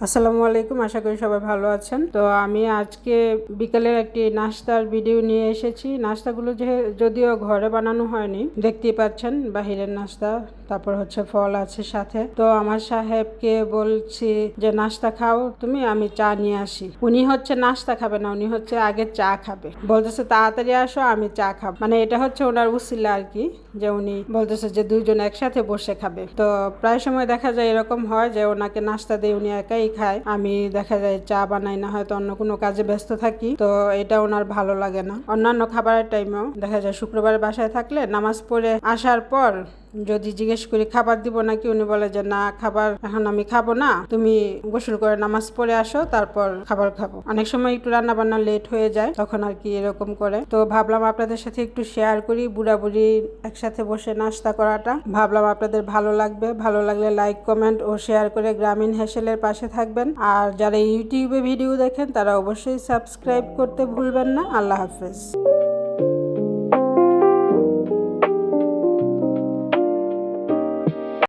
আসসালামু আলাইকুম, আশা করি সবাই ভালো আছেন। তো আমি আজকে বিকেলের একটি নাস্তার ভিডিও নিয়ে এসেছি। নাস্তাগুলো যদিও ঘরে বানানো হয়নি, দেখতেই পাচ্ছেন বাহিরের নাস্তা, তারপর হচ্ছে ফল আছে সাথে। তো আমার সাহেবকে বলছি যে নাস্তা খাও তুমি, আমি চা নিয়ে আসি। উনি হচ্ছে নাস্তা খাবে না, উনি হচ্ছে আগে চা খাবে। বলতেছে তাড়াতাড়ি আসো, আমি চা খাবো। মানে এটা হচ্ছে ওনার উসিলা আর কি, যে উনি বলতেছে যে দুইজন একসাথে বসে খাবে। তো প্রায় সময় দেখা যায় এরকম হয় যে ওনাকে নাস্তা দিয়ে উনি একাই খায়, আমি দেখা যায় চা বানাই না, হয়তো অন্য কোনো কাজে ব্যস্ত থাকি। তো এটা ওনার ভালো লাগে না। অন্যান্য খাবারের টাইমেও দেখা যায় শুক্রবারে বাসায় থাকলে নামাজ পড়ে আসার পর যদি জিজ্ঞেস করি খাবার দিব নাকি, উনি বলে যে না, খাবার এখন আমি খাবো না, তুমি গোসল করে নামাজ পড়ে আসো, তারপর খাবার খাবো। অনেক সময় একটু রান্না বান্না লেট হয়ে যায়, তখন আর কি এরকম করে। তো ভাবলাম আপনাদের সাথে একটু শেয়ার করি বুড়া বুড়ি একসাথে বসে নাস্তা করাটা। ভাবলাম আপনাদের ভালো লাগবে, ভালো লাগলে লাইক কমেন্ট ও শেয়ার করে গ্রামীণ হেসেলের পাশে থাকবেন। আর যারা ইউটিউবে ভিডিও দেখেন তারা অবশ্যই সাবস্ক্রাইব করতে ভুলবেন না। আল্লাহ হাফেজ।